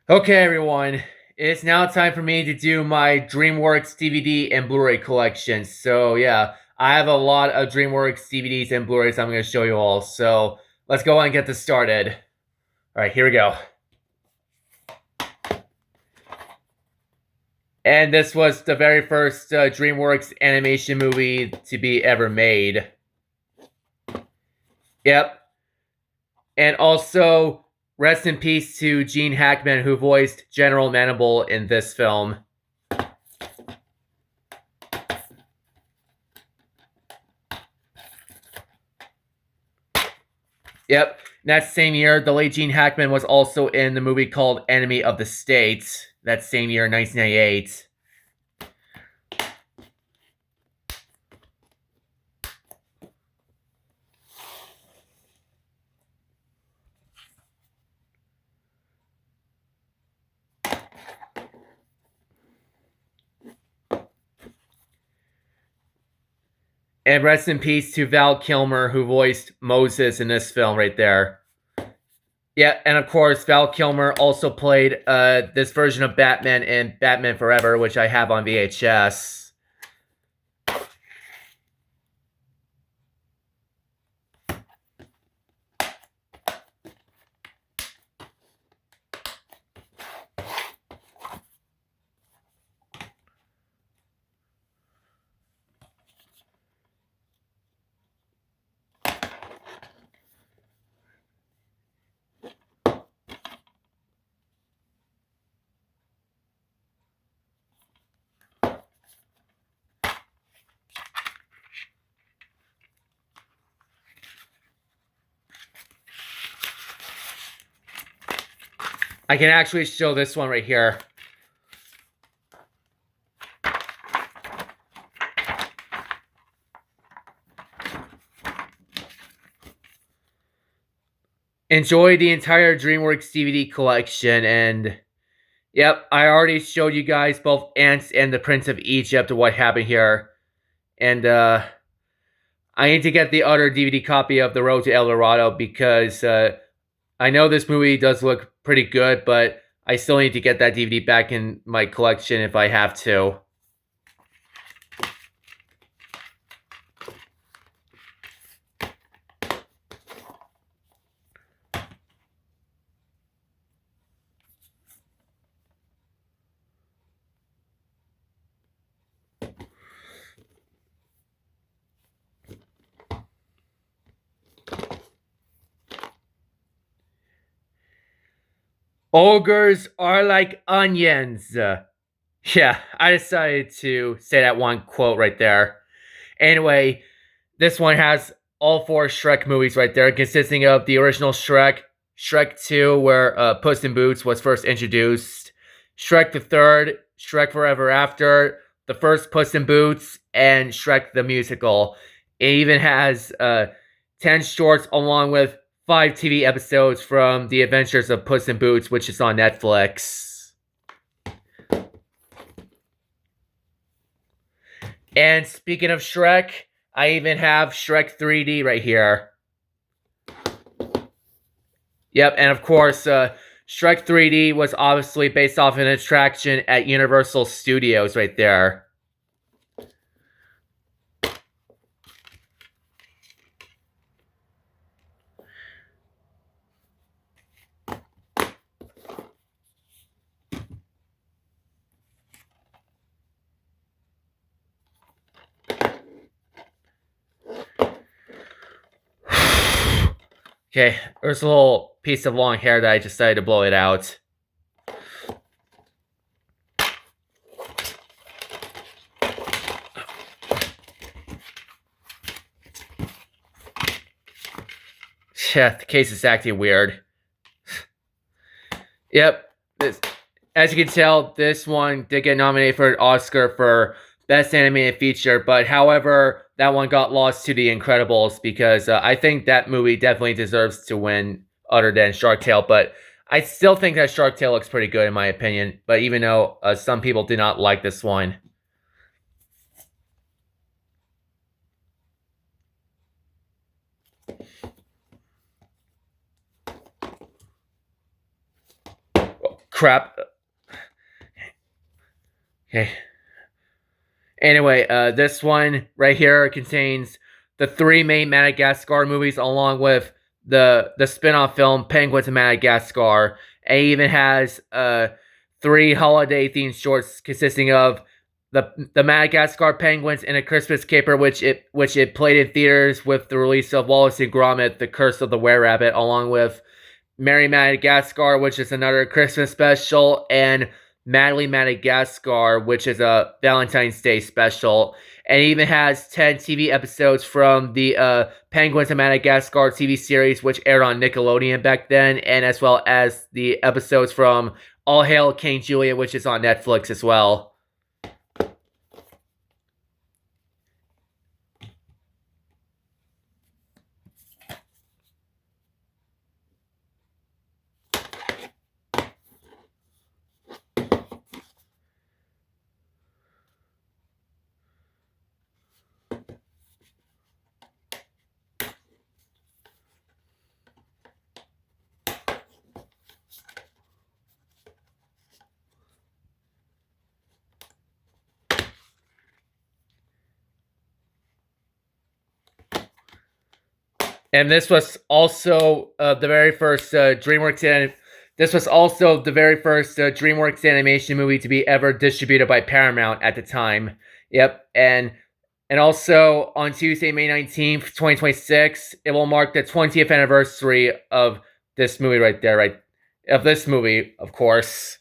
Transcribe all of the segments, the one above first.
Okay, everyone. It's now time for me to do my DreamWorks DVD and Blu-ray collection. So yeah, I have a lot of DreamWorks DVDs and Blu-rays I'm going to show you all. So let's go on and get this started. All right, here we go. And this was the very first DreamWorks animation movie to be ever made. Yep. And also, rest in peace to Gene Hackman, who voiced General Mandible in this film. Yep. That same year, the late Gene Hackman was also in the movie called Enemy of the State. That same year, 1998. And rest in peace to Val Kilmer, who voiced Moses in this film right there. Yeah, and of course, Val Kilmer also played this version of Batman in Batman Forever, which I have on VHS. I can actually show this one right here. Enjoy the entire DreamWorks DVD collection, and yep, I already showed you guys both Ants and the Prince of Egypt what happened here. And I need to get the other DVD copy of The Road to El Dorado because I know this movie does look pretty good, but I still need to get that DVD back in my collection if I have to. Ogres are like onions. Yeah, I decided to say that one quote right there. Anyway, this one has all four Shrek movies right there, consisting of the original Shrek, Shrek 2, where Puss in Boots was first introduced, Shrek the Third, Shrek Forever After, the first Puss in Boots, and Shrek the Musical. It even has 10 shorts along with 5 TV episodes from The Adventures of Puss in Boots, which is on Netflix. And speaking of Shrek, I even have Shrek 3D right here. Yep, and of course, Shrek 3D was obviously based off an attraction at Universal Studios right there. Okay, there's a little piece of long hair that I decided to blow it out. Yeah, the case is acting weird. Yep, as you can tell, this one did get nominated for an Oscar for Best Animated Feature, but however, that one got lost to The Incredibles because I think that movie definitely deserves to win other than Shark Tale, but I still think that Shark Tale looks pretty good in my opinion, but even though some people did not like this one. crap. Okay. Anyway, this one right here contains the three main Madagascar movies, along with the spin-off film Penguins of Madagascar. And it even has three holiday-themed shorts consisting of the Madagascar Penguins and A Christmas Caper, which it played in theaters with the release of Wallace and Gromit: The Curse of the Were-Rabbit, along with Merry Madagascar, which is another Christmas special, and Madly Madagascar, which is a Valentine's Day special. And it even has 10 TV episodes from the Penguins of Madagascar TV series, which aired on Nickelodeon back then, and as well as the episodes from All Hail King Juliet, which is on Netflix as well. And this was also the very first DreamWorks this was also the very first DreamWorks animation movie to be ever distributed by Paramount at the time. Yep, and also on Tuesday, May 19th, 2026, it will mark the 20th anniversary of this movie right there, right? Of this movie, of course.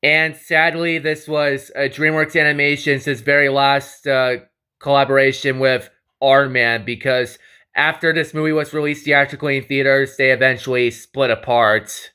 And sadly, this was DreamWorks Animations' very last collaboration with Aardman, because after this movie was released theatrically in theaters, they eventually split apart.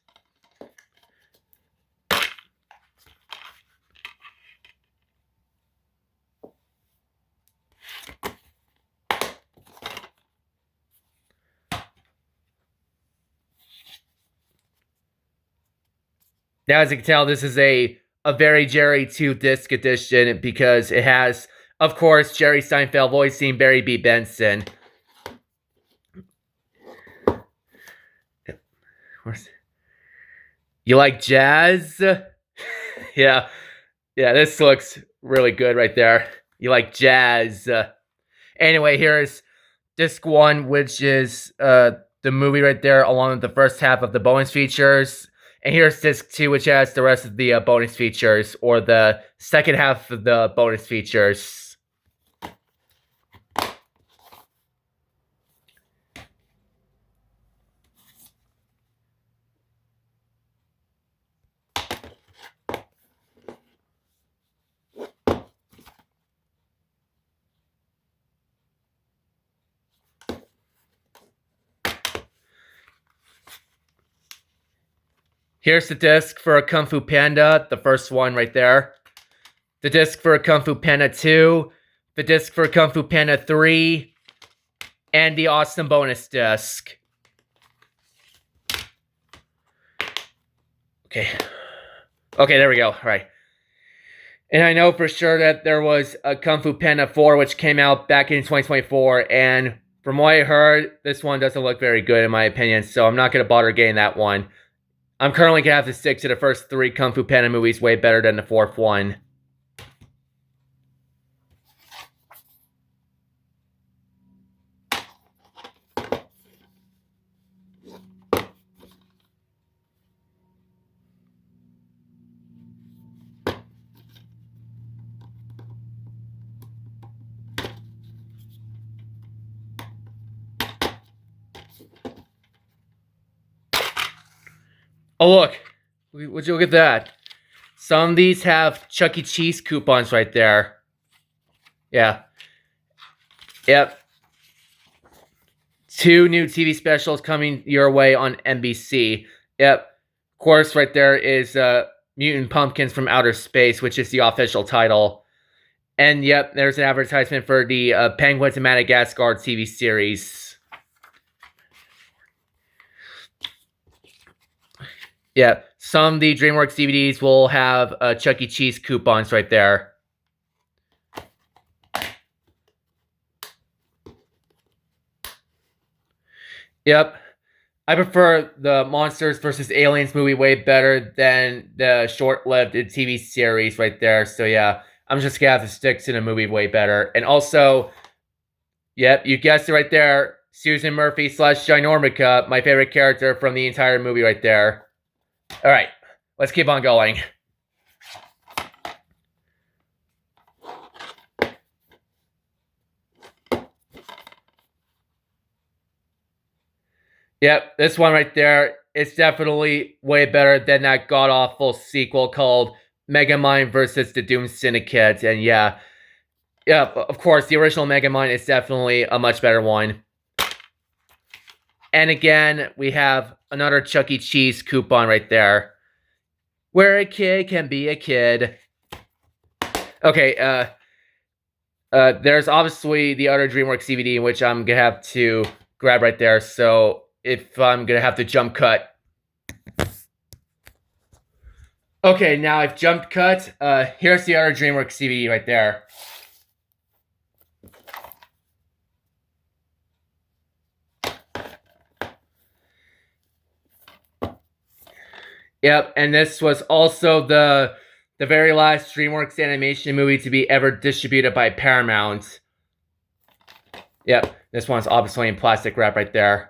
Now, as you can tell, this is a very Jerry 2-disc edition, because it has, of course, Jerry Seinfeld voicing Barry B. Benson. You like jazz? Yeah, this looks really good right there. You like jazz? Anyway, here's disc 1, which is the movie right there, along with the first half of the bonus features. And here's disc 2, which has the rest of the bonus features, or the second half of the bonus features. Here's the disc for Kung Fu Panda, the first one right there. The disc for Kung Fu Panda 2. The disc for Kung Fu Panda 3. And the awesome bonus disc. Okay, there we go. All right. And I know for sure that there was a Kung Fu Panda 4, which came out back in 2024. And from what I heard, this one doesn't look very good in my opinion. So I'm not going to bother getting that one. I'm currently going to have to stick to the first 3 Kung Fu Panda movies, way better than the 4th one. Oh, look. Would you look at that? Some of these have Chuck E. Cheese coupons right there. Yeah. Yep. 2 new TV specials coming your way on NBC. Yep. Of course, right there is Mutant Pumpkins from Outer Space, which is the official title. And yep, there's an advertisement for the Penguins of Madagascar TV series. Yeah, some of the DreamWorks DVDs will have Chuck E. Cheese coupons right there. Yep. I prefer the Monsters vs. Aliens movie way better than the short-lived TV series right there. So yeah, I'm just gonna have to stick to the movie way better. And also, yep, you guessed it right there, Susan Murphy / Ginormica, my favorite character from the entire movie right there. All right, let's keep on going. Yep, this one right there, it's definitely way better than that god-awful sequel called Megamind vs. the Doom Syndicate. And yeah, of course, the original Megamind is definitely a much better one. And again, we have another Chuck E. Cheese coupon right there. Where a kid can be a kid. Okay, there's obviously the other DreamWorks DVD, which I'm gonna have to grab right there. So if I'm gonna have to jump cut. Okay, now I've jumped cut. Here's the other DreamWorks DVD right there. Yep, and this was also the very last DreamWorks animation movie to be ever distributed by Paramount. Yep, this one's obviously in plastic wrap right there.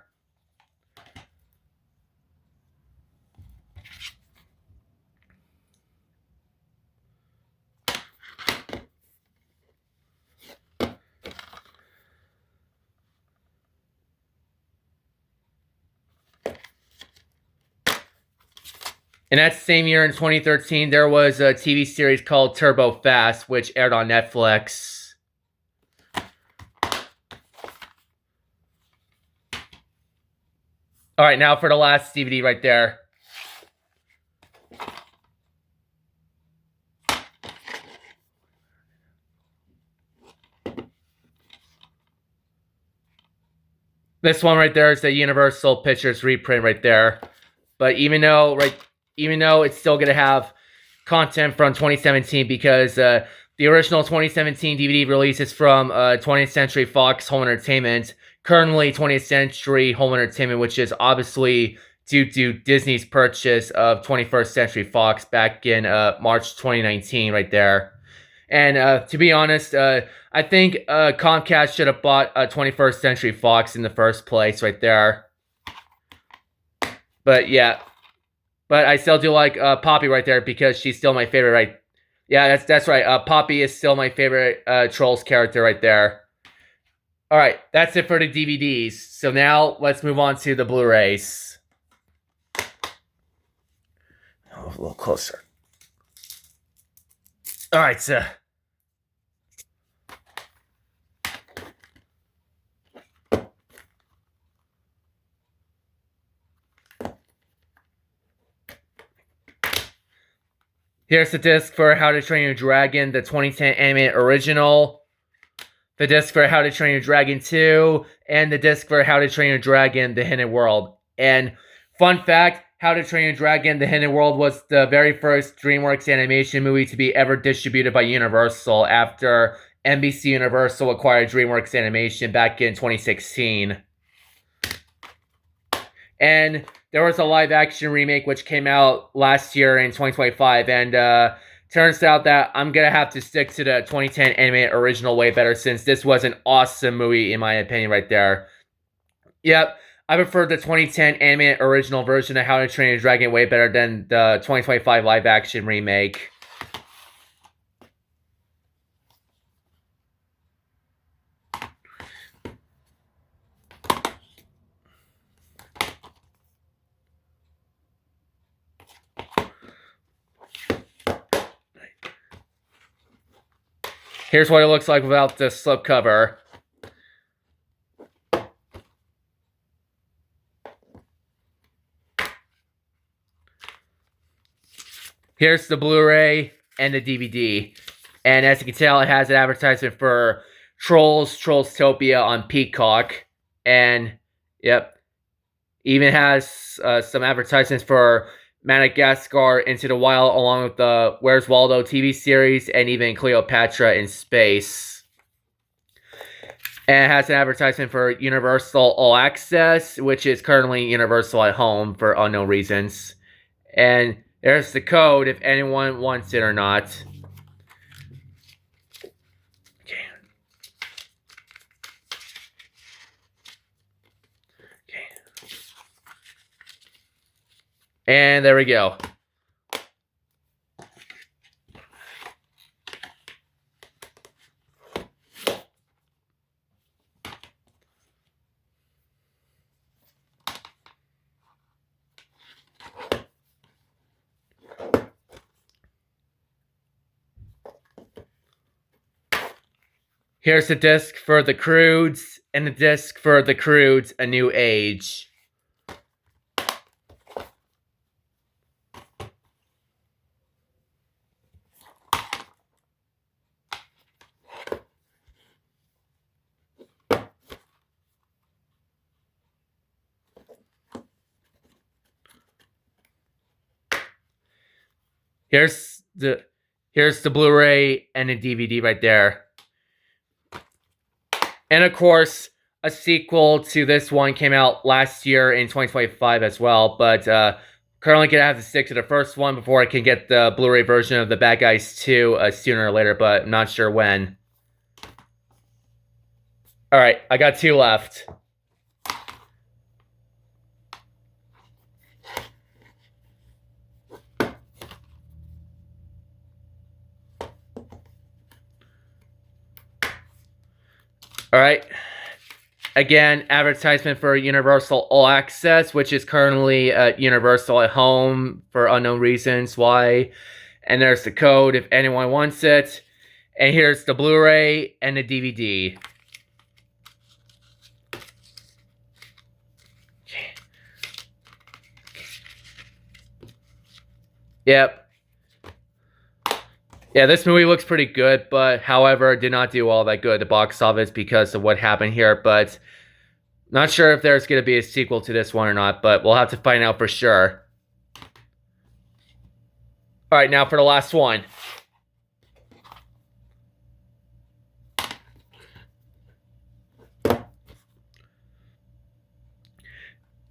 In that same year, in 2013, there was a TV series called Turbo Fast, which aired on Netflix. All right, now for the last DVD right there. This one right there is the Universal Pictures reprint right there. But even though it's still gonna have content from 2017 because the original 2017 DVD release is from 20th Century Fox Home Entertainment, currently 20th Century Home Entertainment, which is obviously due to Disney's purchase of 21st Century Fox back in March 2019 right there. And to be honest, I think Comcast should have bought 21st Century Fox in the first place right there. But yeah. But I still do like Poppy right there because she's still my favorite, right? Yeah, that's right. Poppy is still my favorite Trolls character right there. All right, that's it for the DVDs. So now let's move on to the Blu-rays. Oh, a little closer. All right, so here's the disc for How to Train Your Dragon, the 2010 animated original, the disc for How to Train Your Dragon 2, and the disc for How to Train Your Dragon, The Hidden World. And fun fact, How to Train Your Dragon, The Hidden World was the very first DreamWorks animation movie to be ever distributed by Universal after NBC Universal acquired DreamWorks Animation back in 2016. And there was a live-action remake which came out last year in 2025, and turns out that I'm going to have to stick to the 2010 animated original way better since this was an awesome movie in my opinion right there. Yep, I prefer the 2010 animated original version of How to Train Your Dragon way better than the 2025 live-action remake. Here's what it looks like without the slipcover. Here's the Blu-ray and the DVD. And as you can tell, it has an advertisement for Trollstopia on Peacock. And, yep, even has some advertisements for Madagascar Into the Wild, along with the Where's Waldo TV series, and even Cleopatra in Space. And it has an advertisement for Universal All Access, which is currently Universal at Home for unknown reasons. And there's the code if anyone wants it or not. Okay. And there we go. Here's the disc for The Croods, and the disc for The Croods A New Age. Here's the Blu-ray and the DVD right there. And of course, a sequel to this one came out last year in 2025 as well, but currently gonna have to stick to the first one before I can get the Blu-ray version of The Bad Guys 2 sooner or later, but I'm not sure when. Alright, I got 2 left. Alright. Again, advertisement for Universal All Access, which is currently Universal at Home for unknown reasons why. And there's the code if anyone wants it. And here's the Blu-ray and the DVD. Yep. Yeah, this movie looks pretty good, but however, did not do all that good at the box office because of what happened here, but not sure if there's going to be a sequel to this one or not, but we'll have to find out for sure. Alright, now for the last one.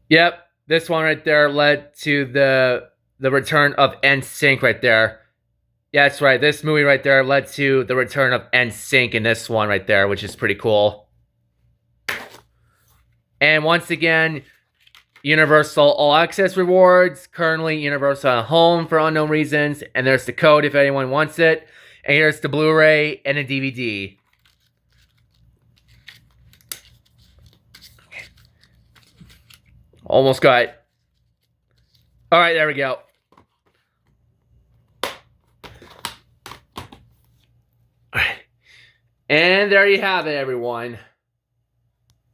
Yep, this one right there led to the return of NSYNC right there. Yeah, that's right. This movie right there led to the return of NSYNC in this one right there, which is pretty cool. And once again, Universal All Access rewards, currently Universal at Home for unknown reasons, and there's the code if anyone wants it. And here's the Blu-ray and a DVD. Almost got it. Alright, there we go. And there you have it, everyone.